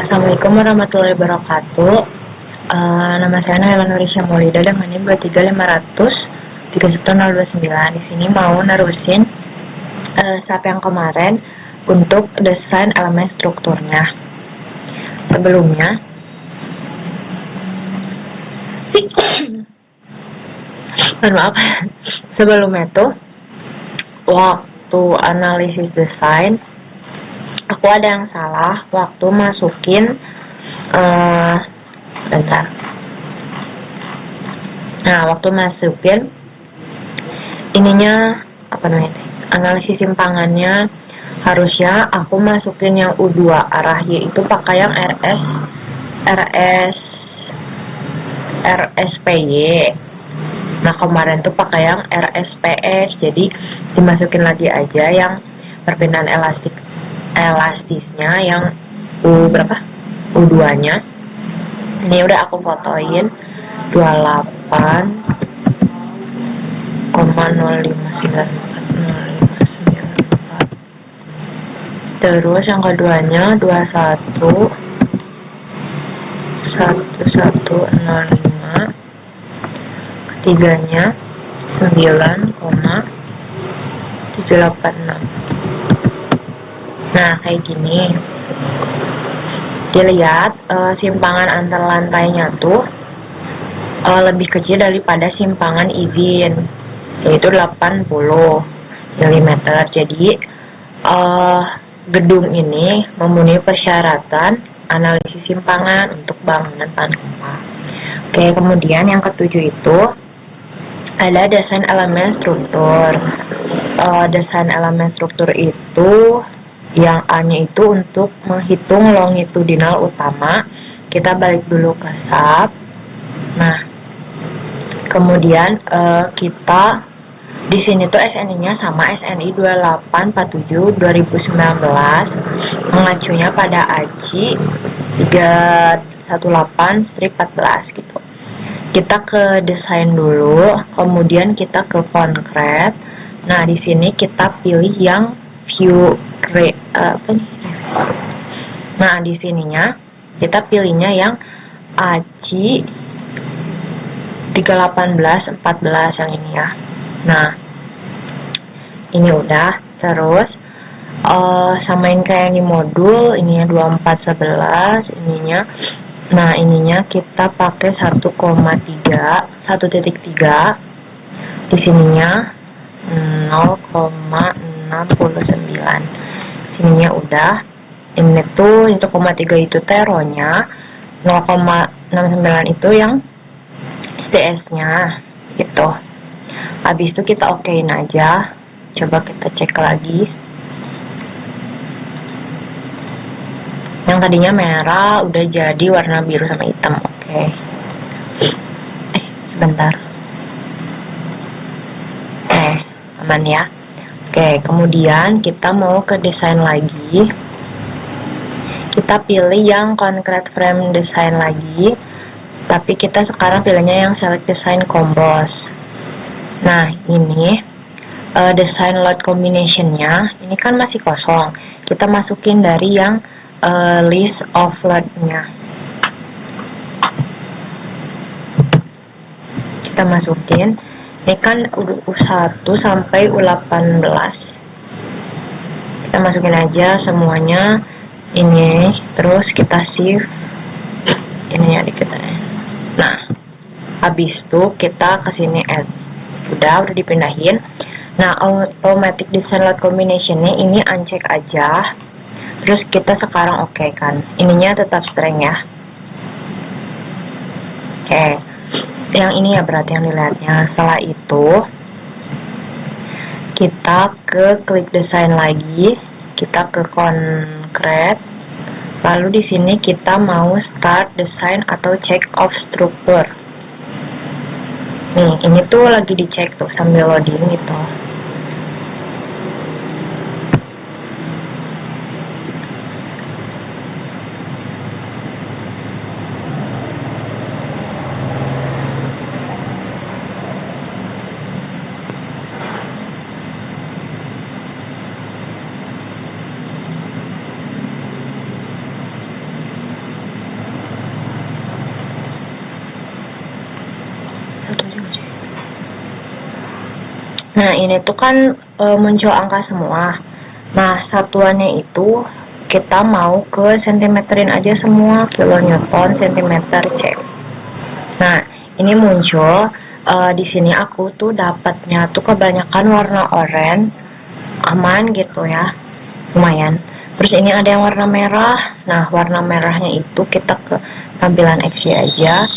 Assalamualaikum warahmatullahi wabarakatuh. Nama saya Nayla Nurisha Maulida dengan NIM 23500 31029. Di sini mau nerusin SAP yang kemarin untuk desain elemen strukturnya. Sebelumnya, sebelumnya tuh waktu analisis desain aku ada yang salah waktu masukin waktu masukin ininya analisis simpangannya, harusnya aku masukin yang U2 arah Y itu pakai yang RSPY. Nah kemarin tuh pakai yang RSPS, jadi dimasukin lagi aja yang perpindahan elastisnya yang U2 nya. Ini udah aku fotoin 28,0594054. Terus yang keduanya 21,1105. Ketiganya 9,786. Nah kayak gini, dilihat simpangan antar lantainya tuh lebih kecil daripada simpangan izin, yaitu 80 mm. Jadi gedung ini memenuhi persyaratan analisis simpangan untuk bangunan tahan gempa. Oke, kemudian yang ketujuh itu ada desain elemen struktur. Desain elemen struktur itu yang A-nya itu untuk menghitung longitudinal utama. Kita balik dulu ke SAP. Nah, kemudian kita di sini tuh SNI-nya sama SNI 2847 2019, mengacunya pada AJI 318/14 gitu. Kita ke desain dulu, kemudian kita ke konkret. Nah, di sini kita pilih yang view Nah, di sininya kita pilihnya yang AJI 318/14 yang ini ya. Nah, ini udah. Terus samain kayak di modul, ininya 2411, ininya. Nah, ininya kita pakai 1,3. Di sininya 0,69. Sininya udah. Ini tuh 1,3 itu teronya, 0,69 itu yang STS-nya gitu. Habis itu kita okein aja. Coba kita cek lagi. Yang tadinya merah udah jadi warna biru sama hitam. Oke. Sebentar. Aman ya. Oke, kemudian kita mau ke desain lagi. Kita pilih yang concrete frame design lagi. Tapi kita sekarang pilihnya yang select design combos. Nah, ini design load combination-nya ini kan masih kosong. Kita masukin dari yang list of load-nya. Kita masukin. Ini kan U1 sampai U18. Kita masukin aja semuanya ini, terus kita shift ini ya dikit. Nah, habis itu kita kesini add. Udah dipindahin. Nah, automatic design load combination-nya ini uncheck aja. Terus kita sekarang oke kan. Ininya tetap strength ya. Oke. Yang ini ya berarti yang dilihatnya. Setelah itu kita ke klik desain lagi, kita ke concrete. Lalu di sini kita mau start design atau check of structure. Nih, ini tuh lagi dicek tuh sambil loading gitu. Nah, ini tuh kan muncul angka semua. Nah, satuannya itu kita mau ke sentimeterin aja semua, kilonewton, sentimeter, C. Nah, ini muncul di sini aku tuh dapatnya tuh kebanyakan warna oranye, aman gitu ya, lumayan. Terus ini ada yang warna merah. Nah, warna merahnya itu kita ke tampilan XY aja,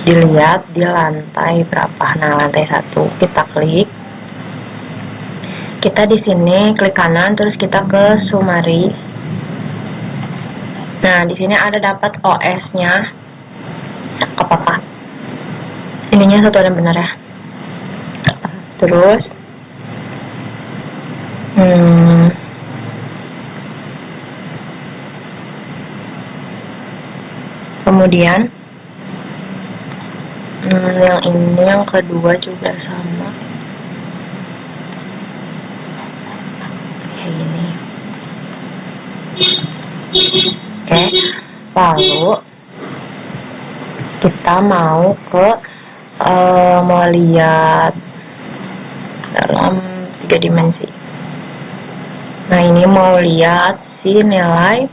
dilihat di lantai berapa. Nah, lantai 1 kita klik. Kita di sini klik kanan, terus kita ke summary. Nah, di sini ada dapat OS-nya. Apa-apa. Ininya satu yang benar ya. Terus, kemudian, yang ini yang kedua juga sama. Oke, lalu kita mau lihat dalam 3 dimensi. Nah, ini mau lihat si nilai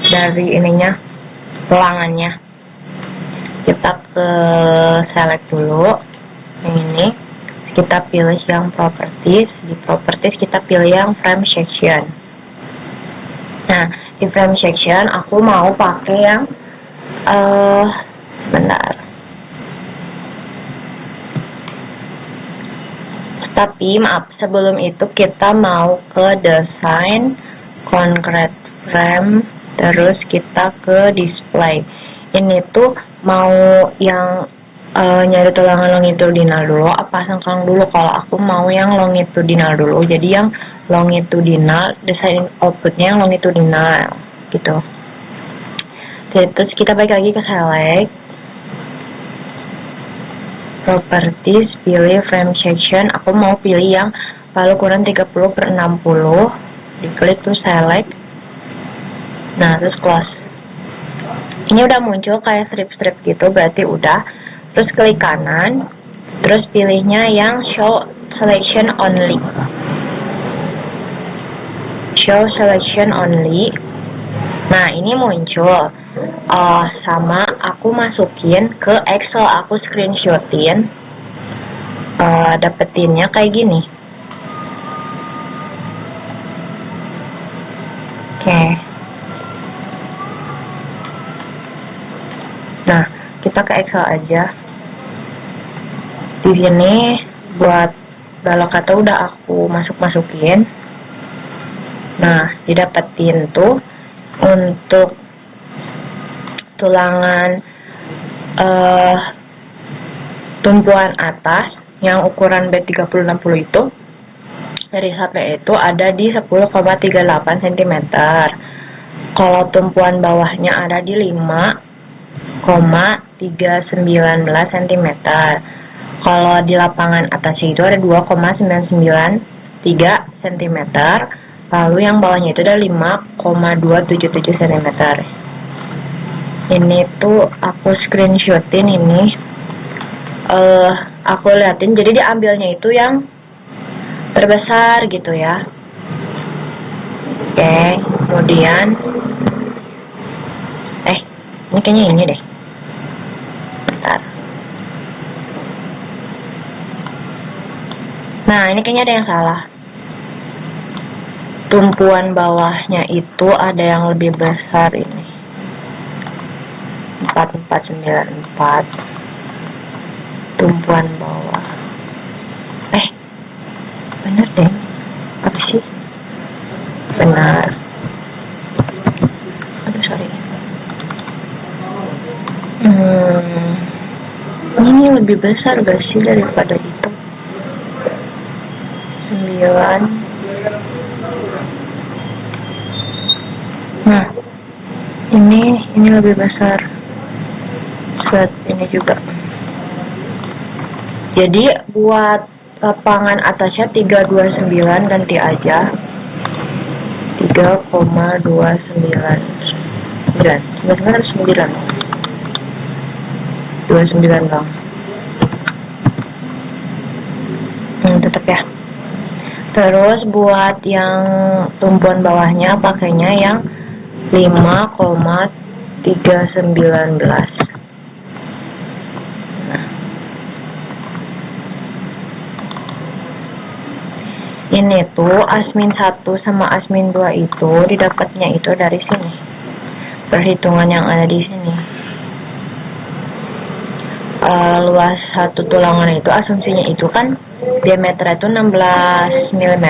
dari ininya, ulangannya. Kita ke select dulu yang ini, kita pilih yang properties. Di properties kita pilih yang frame section. Nah, di frame section aku mau pakai yang sebentar. Tapi maaf, sebelum itu kita mau ke design, concrete frame, terus kita ke display. Ini tuh mau yang nyari tulangan longitudinal dulu apa sengkang dulu? Kalau aku mau yang longitudinal dulu, jadi yang longitudinal, desain outputnya yang longitudinal gitu. Jadi, terus kita balik lagi ke select properties, pilih frame section. Aku mau pilih yang paling kurang 30/60, diklik terus select. Nah, terus close. Ini udah muncul kayak strip-strip gitu, berarti udah. Terus klik kanan, terus pilihnya yang show selection only. Show selection only. Nah, ini muncul. Sama aku masukin ke Excel, aku screenshotin. Dapetinnya kayak gini. Oke. Nah, kita ke Excel aja. Di sini buat balok kata udah aku masukin. Nah, didapetin tuh untuk tulangan tumpuan atas yang ukuran B30/60 itu dari sampai itu ada di 10,38 cm. Kalau tumpuan bawahnya ada di 5,319 cm. Kalau di lapangan atasnya itu ada 2,993 cm. Lalu yang bawahnya itu ada 5,277 cm. Ini tuh aku screenshotin ini. Aku liatin, jadi diambilnya itu yang terbesar gitu ya. Oke, kemudian ini kayaknya ini deh. Bentar. Nah, ini kayaknya ada yang salah. Tumpuan bawahnya itu ada yang lebih besar ini. 4494. Tumpuan bawah. Benar deh. Apa sih? Benar. Aduh, sorry. Ini lebih besar gak sih daripada itu? 9. Nah, ini lebih besar. Set ini juga. Jadi buat lapangan atasnya 329 ganti aja 3,29 29 dong. Terus buat yang tumpuan bawahnya pakainya yang 5,319. Ini tuh asmin 1 sama asmin 2 itu didapatnya itu dari sini. Perhitungan yang ada di sini. Luas satu tulangan itu asumsinya itu kan diameter itu 16 mm.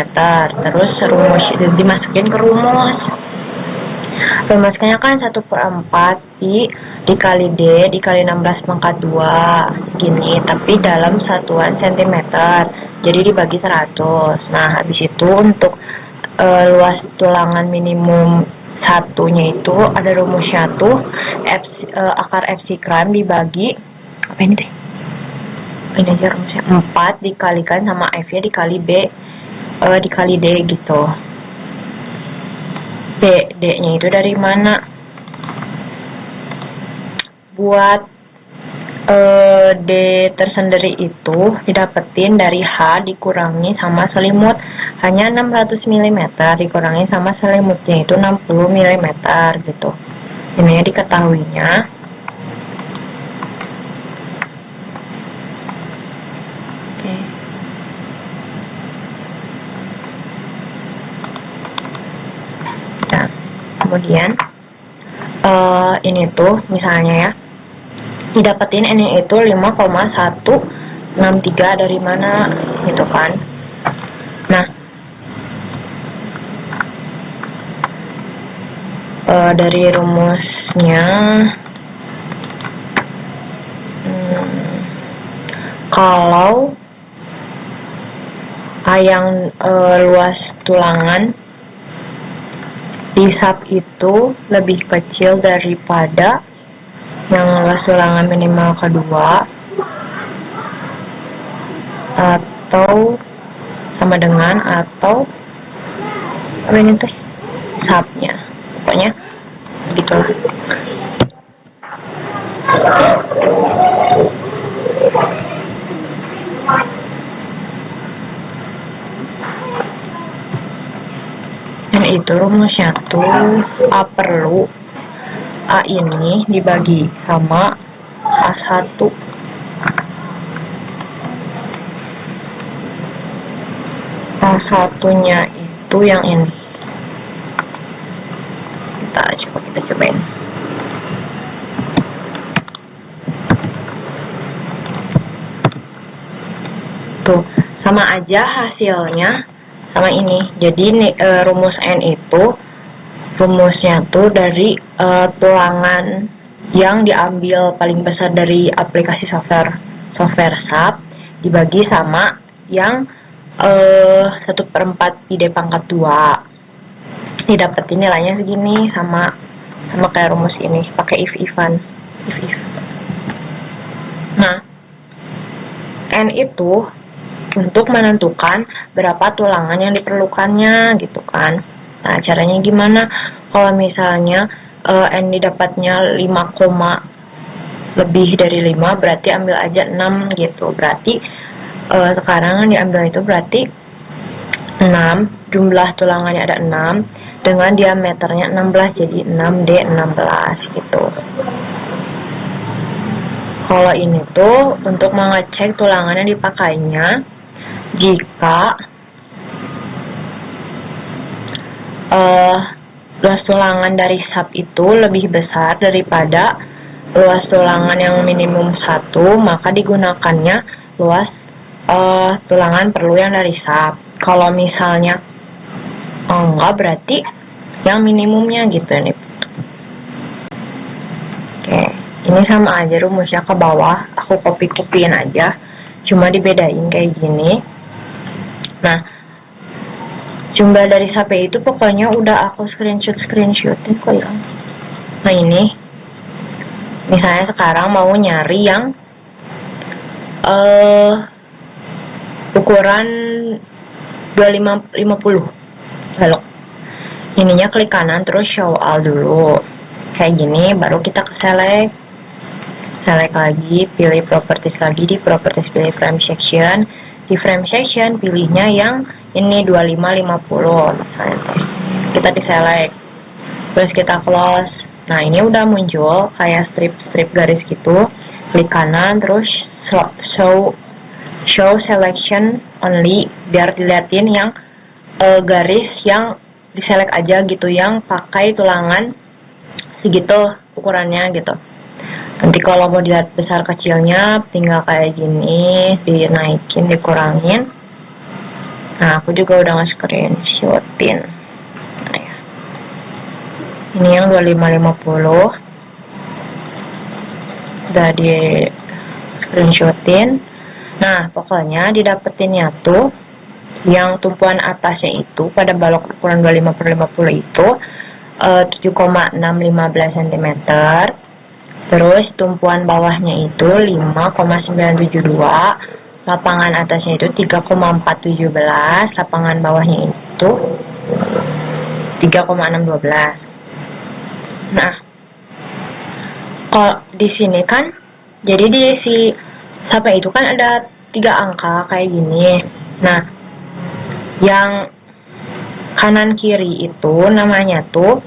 Terus rumus dimasukin ke rumus. Rumusnya kan 1/4 pi dikali D dikali 16 pangkat 2 gini, tapi dalam satuan cm. Jadi dibagi 100. Nah, habis itu untuk luas tulangan minimum satunya itu ada rumusnya tuh akar FC prime dibagi apa ini teh? Ini aja rumusnya 4 dikalikan sama F nya dikali B dikali D gitu. D-nya itu dari mana? Buat D tersendiri itu didapetin dari H dikurangi sama selimut. Hanya 600 mm dikurangi sama selimutnya itu 60 mm gitu. Ini diketahuinya. Oke. Nah, kemudian ini tuh misalnya ya, didapetin ini itu 5,163 dari mana gitu kan. Nah, dari rumusnya kalau yang luas tulangan di sub itu lebih kecil daripada yang luas tulangan minimal kedua atau sama dengan atau apa ini tuh subnya, pokoknya gitu. Dan itu rumusnya tuh A perlu A ini dibagi sama A1. A1-nya itu yang ini. Kita cobain. Tuh, sama aja hasilnya sama ini. Jadi rumus N itu rumusnya tuh dari tulangan yang diambil paling besar dari aplikasi software sub dibagi sama yang 1/4 pi D pangkat 2. Didapetin nilainya segini sama kayak rumus ini pakai if. Nah, N itu untuk menentukan berapa tulangan yang diperlukannya gitu kan. Nah, caranya gimana? Kalau misalnya N didapatnya 5, lebih dari 5 berarti ambil aja 6 gitu. Berarti sekarang yang diambil itu berarti 6, jumlah tulangannya ada 6 dengan diameternya 16, jadi 6D16 gitu. Kalau ini tuh untuk mengecek tulangan yang dipakainya jika luas tulangan dari sub itu lebih besar daripada luas tulangan yang minimum 1, maka digunakannya luas tulangan perlu yang dari sub. Kalau misalnya enggak, berarti yang minimumnya gitu nih. Oke, ini sama aja rumusnya ke bawah, aku copy-copyin aja, cuma dibedain kayak gini. Nah, jumlah dari sampai itu pokoknya udah aku screenshotin kok ya. Nah, ini misalnya sekarang mau nyari yang ukuran 250. Lalu ininya klik kanan terus show all dulu kayak gini, baru kita ke select lagi, pilih properties lagi, di properties pilih frame section, di frame section pilihnya yang ini 2550 misalnya. Kita di select, terus kita close. Nah ini udah muncul kayak strip garis gitu. Klik kanan, terus show selection only, biar diliatin yang garis yang diselect aja gitu, yang pakai tulangan segitu ukurannya gitu. Nanti kalau mau dilihat besar kecilnya tinggal kayak gini, dinaikin, dikurangin. Nah aku juga udah nge-screenshotin. Nah, ya. Ini yang 2550 udah di screenshotin. Nah pokoknya didapetinnya tuh yang tumpuan atasnya itu pada balok ukuran 25/50 itu 7,615 cm. Terus tumpuan bawahnya itu 5,972, lapangan atasnya itu 3,417, lapangan bawahnya itu 3,612. Nah, kalau di sini kan, jadi di si sampai itu kan ada 3 angka kayak gini. Nah, yang kanan kiri itu namanya tuh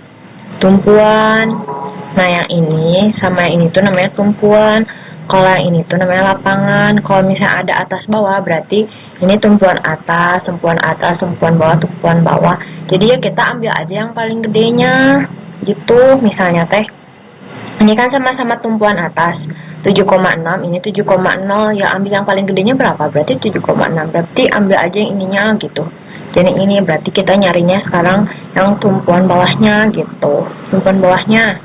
tumpuan. Nah yang ini sama yang ini tuh namanya tumpuan. Kalau yang ini tuh namanya lapangan. Kalau misalnya ada atas bawah berarti ini tumpuan atas, tumpuan tumpuan bawah. Jadi ya kita ambil aja yang paling gedenya gitu. Misalnya teh ini kan sama-sama tumpuan atas 7,6, ini 7,0, ya ambil yang paling gedenya berapa? Berarti 7,6, berarti ambil aja yang ininya gitu. Jadi ini berarti kita nyarinya sekarang yang tumpuan bawahnya gitu. Tumpuan bawahnya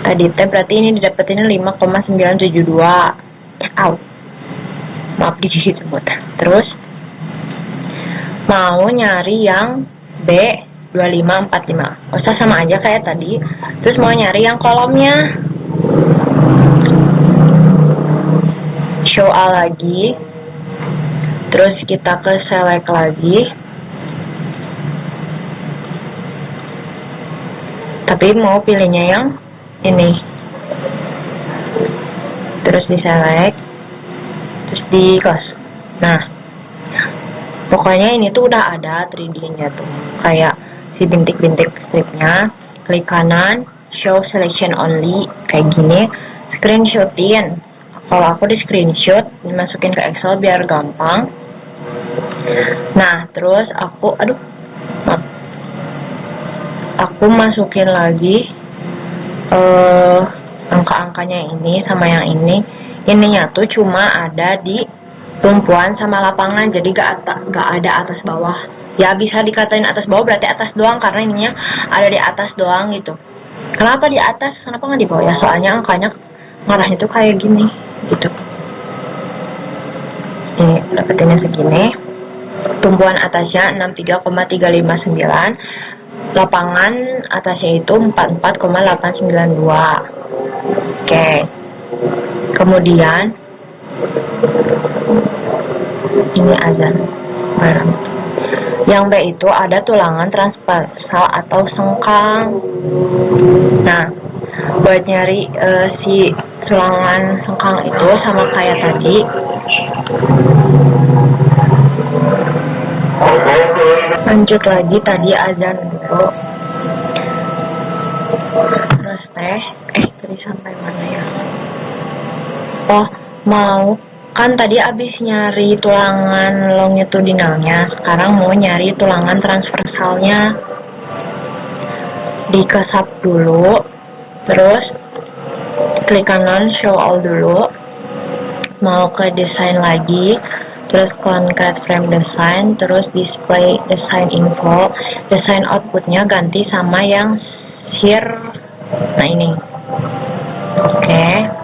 tadi teh berarti ini didapetinnya 5,972. Maaf di sisi semut. Terus mau nyari yang B2545. Usah sama aja kayak tadi. Terus mau nyari yang kolomnya. Show all lagi. Terus kita ke select lagi. Tapi mau pilihnya yang ini. Terus di select. Terus di close. Nah, pokoknya ini tuh udah ada 3D-nya tuh. Kayak si bintik-bintik stripnya. Klik kanan, show selection only, kayak gini. Screenshotin. Kalau aku di screenshot, dimasukin ke Excel biar gampang. Nah, terus aku, aku masukin lagi angka-angkanya ini sama yang ini. Ininya tuh cuma ada di tumpuan sama lapangan, jadi gak ada atas bawah. Ya bisa dikatain atas bawah berarti atas doang, karena ininya ada di atas doang gitu. Kenapa di atas? Kenapa nggak di bawah? Ya soalnya angkanya ngarahnya tuh kayak gini gitu. Ini dapetinnya segini. Tumpuan atasnya 63,359. Lapangan atasnya itu 44,892. Oke. Kemudian ini azan. Yang B itu ada tulangan transversal atau sengkang. Nah, buat nyari si tulangan sengkang itu sama kayak tadi. Lanjut lagi, tadi azan dulu. Terus tadi sampai mana ya? Oh, mau kan tadi abis nyari tulangan longitudinalnya, sekarang mau nyari tulangan transversalnya. Dikesap dulu, terus klik kanan show all dulu, mau ke desain lagi, terus concrete frame design, terus display design info, design outputnya ganti sama yang shear. Nah ini oke.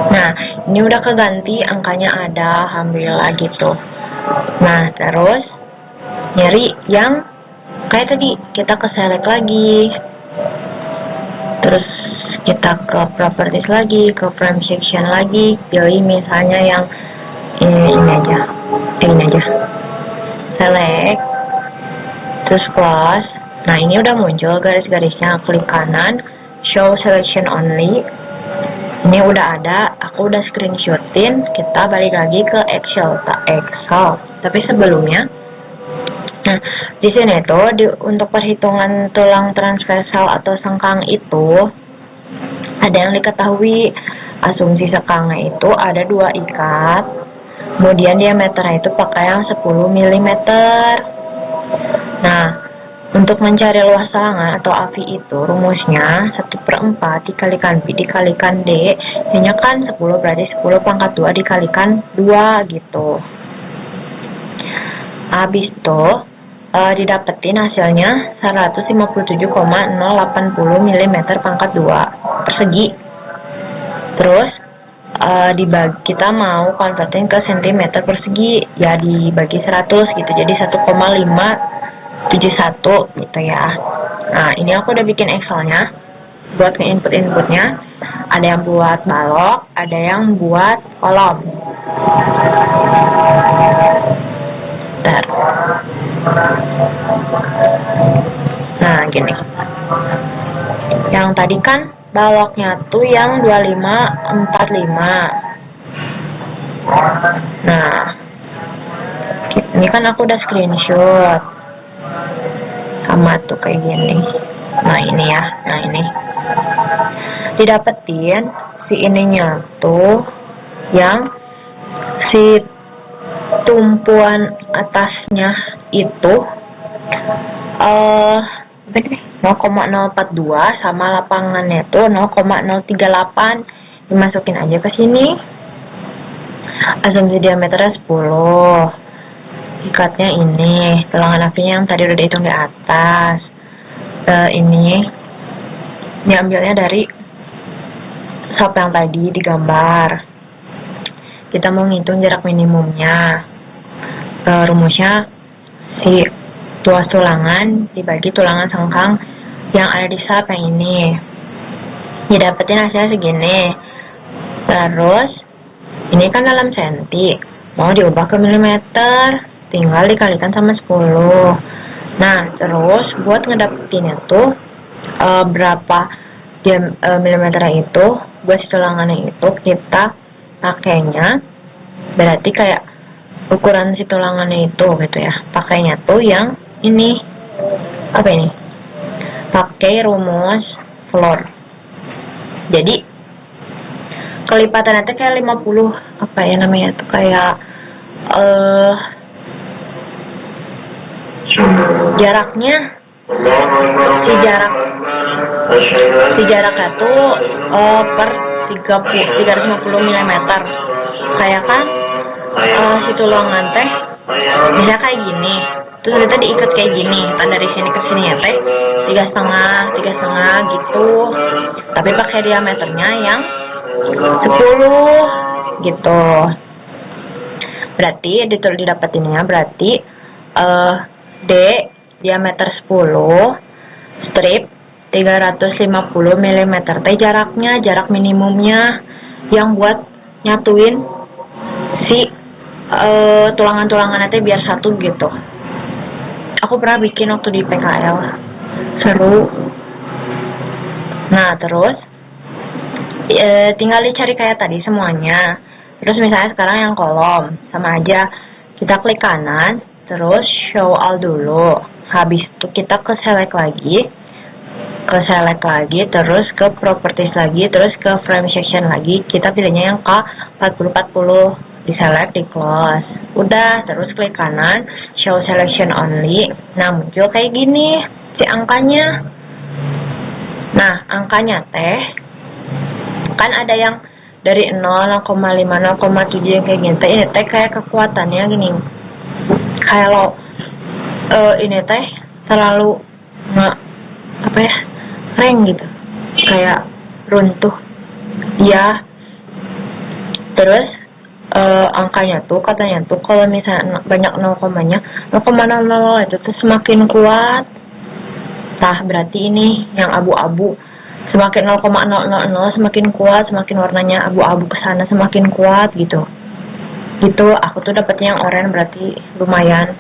Nah ini udah keganti, angkanya ada, alhamdulillah gitu. Nah terus nyari yang kayak tadi, kita ke select lagi, terus kita ke properties lagi, ke frame section lagi, pilih misalnya yang ini aja, select, terus close. Nah ini udah muncul garis-garisnya, klik kanan, show selection only. Ini udah ada, aku udah screenshotin. Kita balik lagi ke Excel. Tapi sebelumnya Nah, di sini tuh untuk perhitungan tulang transversal atau sengkang itu ada yang diketahui. Asumsi sengkangnya itu ada 2 ikat, kemudian diameternya itu pakai yang 10 mm. Nah, untuk mencari luas tulangan atau AVI itu rumusnya 1/4 dikalikan B dikalikan D, ini kan 10, berarti 10 pangkat 2 dikalikan 2 gitu. Habis itu didapetin hasilnya 157,080 mm pangkat 2 persegi. Terus kita mau konvertin ke cm persegi, ya dibagi 100 gitu, jadi 1,571 gitu ya. Nah, ini aku udah bikin Excelnya buat nge-input-inputnya. Ada yang buat balok, ada yang buat kolom. Bentar. Nah, gini. Yang tadi kan baloknya tuh yang 2545. Nah, ini kan aku udah screenshot. Sama tuh kayak gini. Nah, ini ya. Nah, ini. Didapetin si ininya tuh yang si tumpuan atasnya itu 0,042 sama lapangannya tuh 0,038. Dimasukin aja ke sini. Asumsi diameternya 10. Ikatnya ini, tulangan apinya yang tadi udah dihitung di atas. Ini diambilnya dari sop yang tadi digambar. Kita mau ngitung jarak minimumnya. Rumusnya si luas tulangan dibagi tulangan sengkang yang ada di sap yang ini. Didapetin hasilnya segini. Terus ini kan dalam senti, mau diubah ke milimeter, tinggal dikalikan sama 10. Nah, terus buat ngedapetinnya tuh berapa milimeternya itu, buat tulangannya itu kita pakainya, berarti kayak ukuran si tulangannya itu gitu ya, pakainya tuh yang ini, apa ini, pakai rumus floor. Jadi kelipatannya tuh kayak 50, apa ya namanya tuh, kayak jaraknya si jaraknya tuh per 350 mm. Kayak kan si tulangan teh bisa kayak gini, terus kita diikat kayak gini kan, dari sini ke sini ya teh 3,5 gitu, tapi pakai diameternya yang 10 gitu. Berarti didapetinnya berarti D diameter 10, strip 350 mm teh jaraknya, jarak minimumnya yang buat nyatuin si tulangan-tulangan teh biar satu gitu. Aku pernah bikin waktu di PKL, seru. Nah, terus tinggal dicari kayak tadi semuanya. Terus misalnya sekarang yang kolom, sama aja, kita klik kanan, terus show all dulu. Habis itu kita ke select lagi, terus ke properties lagi, terus ke frame section lagi. Kita pilihnya yang K4040, di select, di close. Udah, terus klik kanan, show selection only. Nah, muncul kayak gini si angkanya. Nah, angkanya teh kan ada yang dari 0, 0,5, 0,7 yang kayak gini. Ini teh kayak kekuatannya gini. Kalau ini teh terlalu reng gitu, kayak runtuh ya. Terus angkanya tuh katanya tuh kalau misalnya banyak 0,nya 0,00 itu tuh semakin kuat. Nah, berarti ini yang abu-abu semakin 0,000 semakin kuat, semakin warnanya abu-abu kesana semakin kuat gitu. Aku tuh dapetnya yang oranye, berarti lumayan.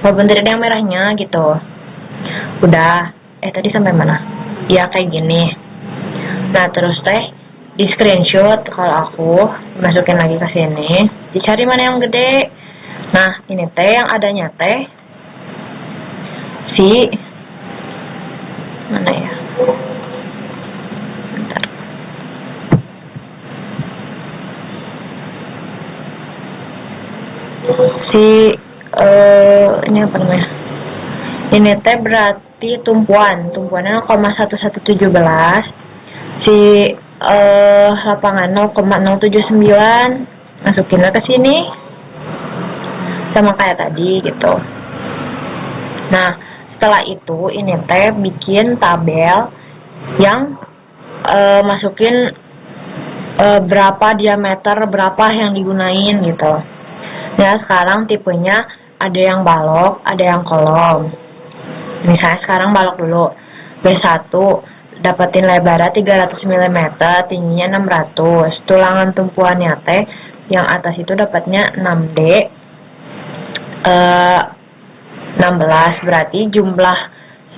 Walaupun tidak ada yang merahnya gitu. Udah, tadi sampai mana? Ya kayak gini. Nah, terus teh di screenshot, kalau aku masukin lagi ke sini, dicari mana yang gede. Nah, ini teh yang adanya teh si mana ya? Bentar. Ini apa namanya? Ini teh berarti tumpuannya 0,1117. Si lapangan 0,079 masukinlah ke sini sama kayak tadi gitu. Nah, setelah itu ini teh bikin tabel yang masukin berapa diameter, berapa yang digunain gitu. Nah, sekarang tipenya ada yang balok, ada yang kolom. Misalnya sekarang balok dulu. B1 dapetin lebarnya 300 mm, tingginya 600. Tulangan tumpuannya teh yang atas itu dapatnya 6D 16, berarti jumlah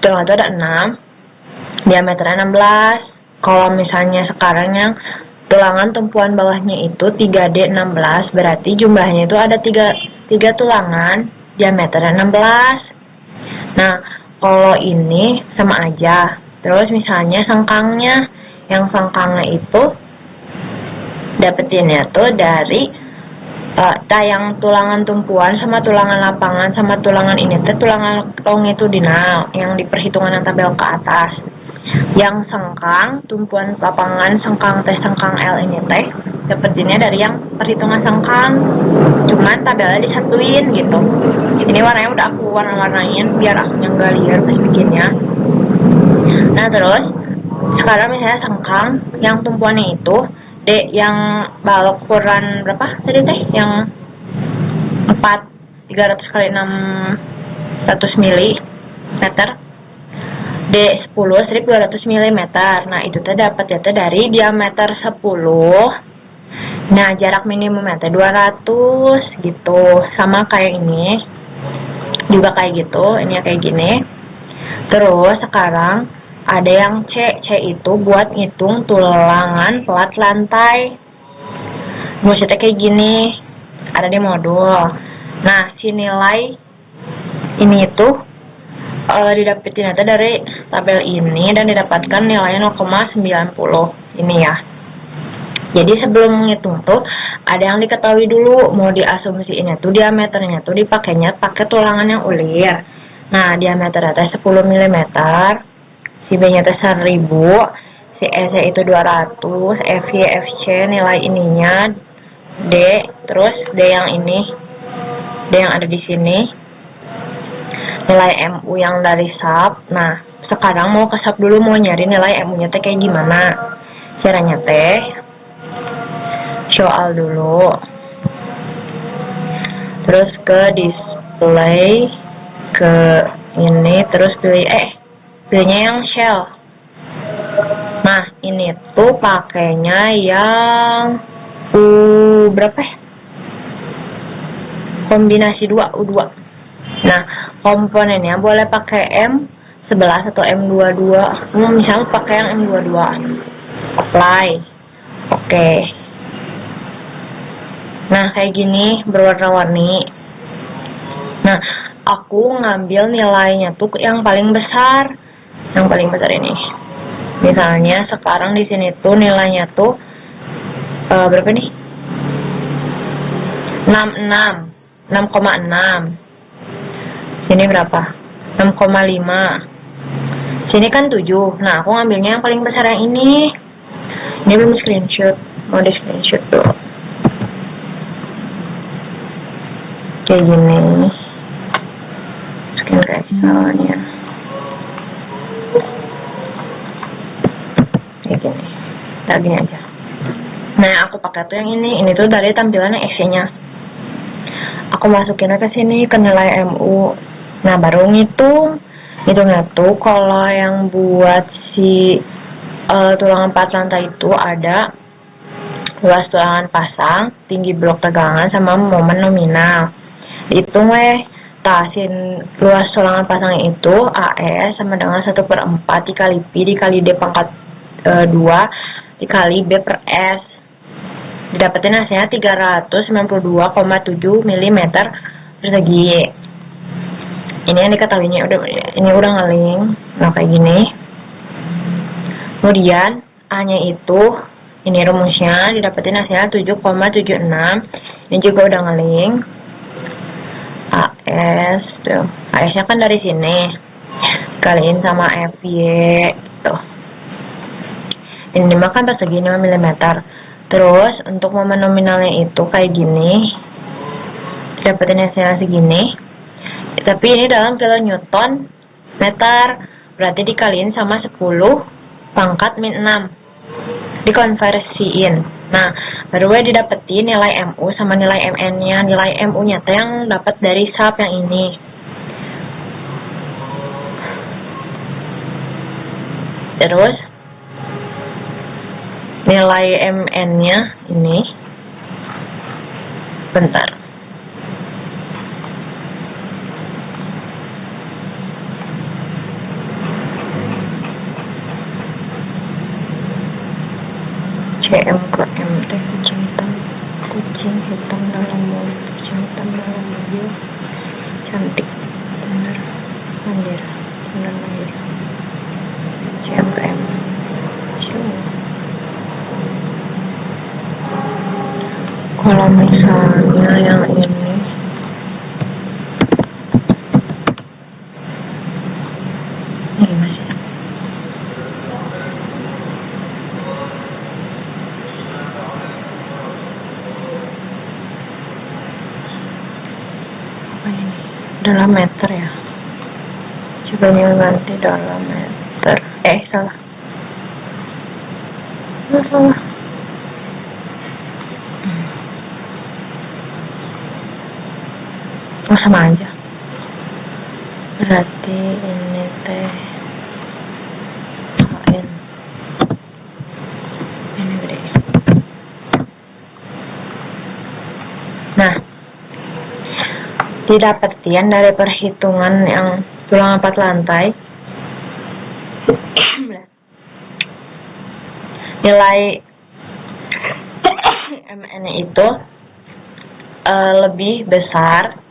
tulangan itu ada 6, diameternya 16. Kalau misalnya sekarang yang tulangan tumpuan bawahnya itu 3D 16, berarti jumlahnya itu ada 3 tulangan, diameternya 16. Nah, kalau ini sama aja. Terus misalnya sengkangnya, yang sengkangnya itu dapetinnya tuh dari yang tulangan tumpuan sama tulangan lapangan sama tulangan ini tuh tulangan longitudinal yang di perhitungan yang tabel ke atas. Yang sengkang tumpuan lapangan sengkang L ini teh dapetinnya dari yang perhitungan sengkang, cuman tabelnya disatuin gitu. Ini warnanya udah aku warna-warnain biar aku nggak liar pas bikinnya. Nah, terus sekarang misalnya sengkang yang tumpuannya itu D yang balok ukuran berapa tadi teh? Yang 300 kali 600 mm. D10 strip 200 mm. Nah, itu teh dapat ya teh dari diameter 10. Nah, jarak minimumnya teh 200 gitu. Sama kayak ini. Juga kayak gitu, ini kayak gini. Terus sekarang ada yang C itu buat ngitung tulangan plat lantai. Maksudnya kayak gini, ada di modul. Nah, si nilai ini itu didapetin dari tabel ini dan didapatkan nilainya 0,90 ini ya. Jadi sebelum menghitung tuh ada yang diketahui dulu, mau diasumsiinnya tuh diameternya tuh dipakainya pakai tulangan yang ulir. Nah, diameternya 10 mm. Si B-nya 1000, si EC itu 200, FY, FC nilai ininya D, terus D yang ini, D yang ada di sini, nilai MU yang dari SAP. Nah, sekarang mau ke SAP dulu, mau nyari nilai MU-nya teh kayak gimana. Caranya teh, show all dulu, terus ke display, ke ini, terus pilihnya yang shell. Nah, ini tuh pakainya yang berapa ya? Kombinasi 2, U2. Nah, komponennya boleh pakai M11 atau M22. Misalnya pakai yang M22. Apply. Oke. Nah, kayak gini berwarna-warni. Nah, aku ngambil nilainya tuh yang paling besar. Yang paling besar ini. Misalnya sekarang di sini tuh nilainya tuh berapa nih? 6,6. Sini berapa? 6,5. Sini kan 7. Nah, aku ngambilnya yang paling besar yang ini. Ini belum screenshot. Mau di screenshot tuh. Kayak gini. Screen cancel-nya. Kayak gini. Lagi aja. Nah, aku pakai tuh yang ini. Ini tuh dari tampilan EC-nya. Aku masukin ke sini ke nilai MU. Nah, baru ngitung. Hitungnya tuh kalau yang buat si tulangan 4 lantai itu ada luas tulangan pasang, tinggi blok tegangan, sama momen nominal. Dihitung tasin luas tulangan pasang itu AS sama dengan 1/4 dikali Pi dikali D pangkat 2 dikali B per S. Didapetin hasilnya 392,7 mm persegi. Ini yang diketahuinya udah ngeling. Nah, kayak gini. Kemudian A-nya itu, ini rumusnya, didapetin hasilnya 7,76. Ini juga udah ngeling. AS, tuh. AS-nya kan dari sini. Kaliin sama FY, gitu. Ini mah kan persegi 5 mm. Terus, untuk momen nominalnya itu kayak gini. Dapetin hasilnya segini. Tapi ini dalam kilonewton meter. Berarti dikaliin sama 10 pangkat min 6. Dikonversiin. Nah, baru didapetin nilai MU sama nilai MN-nya. Nilai MU-nya yang dapat dari SAP yang ini. Terus nilai MN-nya ini. Bentar. CM ke MT, kucing hitam dalam mulut, kucing hitam dalam mobil, cantik, bener, mandir, bener mandir. CM ke M. Kalau misalnya yang ini, masih. Dalam meter ya, coba nih ganti dalam meter. Salah. Oh, sama aja. Berarti ini teh lain. Ini gede. Nah, didapetin dari perhitungan yang tulang 4 lantai, nilai MN itu lebih besar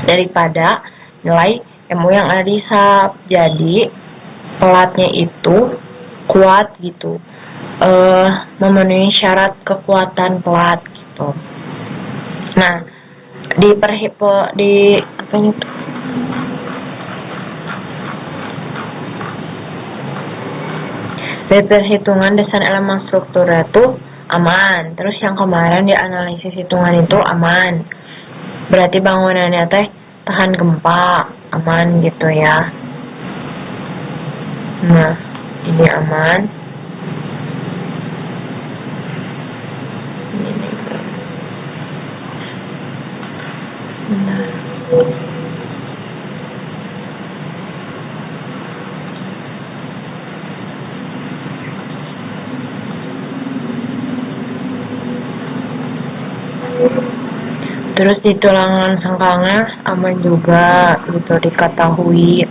daripada nilai MU yang ada di SAP. Jadi pelatnya itu kuat gitu, memenuhi syarat kekuatan pelat gitu. Nah, di perhitungan desain elemen struktur itu aman. Terus yang kemarin di analisis hitungan itu aman. Berarti bangunannya teh tahan gempa, aman gitu ya. Nah, ini aman. Terus di tulangan sengkangnya aman juga gitu, diketahui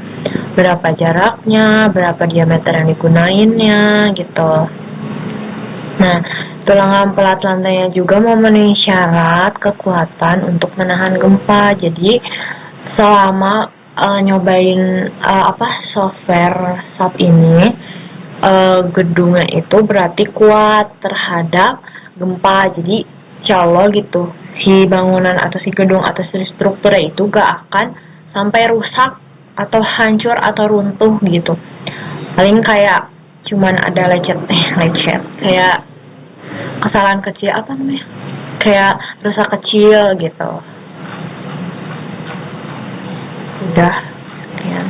berapa jaraknya, berapa diameter yang digunainnya gitu. Nah, tulangan pelat lantainya juga memenuhi syarat kekuatan untuk menahan gempa. Jadi selama nyobain software SAP ini, gedungnya itu berarti kuat terhadap gempa. Jadi insya Allah gitu, si bangunan atau si gedung atau si strukturnya itu gak akan sampai rusak atau hancur atau runtuh gitu. Paling kayak cuman ada lecet kayak kesalahan kecil, kayak rusak kecil gitu. Udah sekian.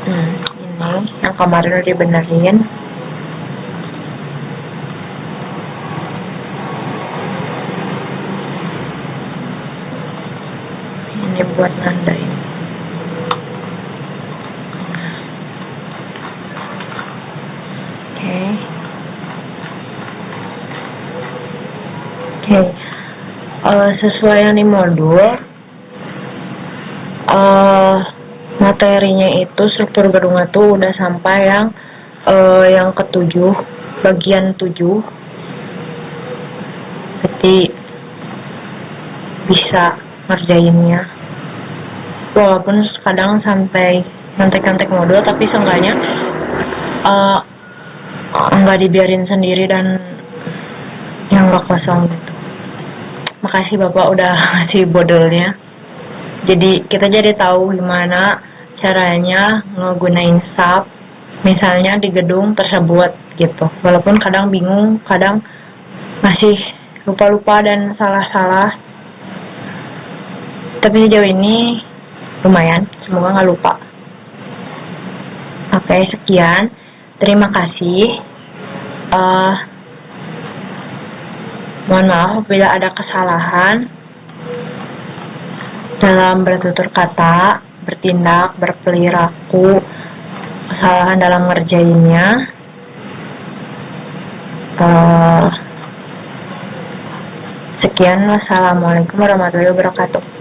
Ini yang kemarin udah dibenerin. Ini buat nandain. Sesuai yang di modul, materinya itu struktur gedungnya tuh udah sampai yang ke-7, bagian 7. Jadi bisa ngerjainnya. Walaupun kadang sampai ngontek-ngontek modul, tapi seenggaknya nggak dibiarin sendiri dan yang nggak kosong gitu. Makasih Bapak udah ngasih bodolnya. Jadi kita jadi tahu gimana caranya ngegunain SAP misalnya di gedung tersebut gitu. Walaupun kadang bingung, kadang masih lupa-lupa dan salah-salah. Tapi sejauh ini lumayan, semoga nggak lupa. Oke, sekian. Terima kasih. Mohon maaf bila ada kesalahan dalam bertutur kata, bertindak, berperilaku, kesalahan dalam ngerjainnya. Sekian, wassalamualaikum warahmatullahi wabarakatuh.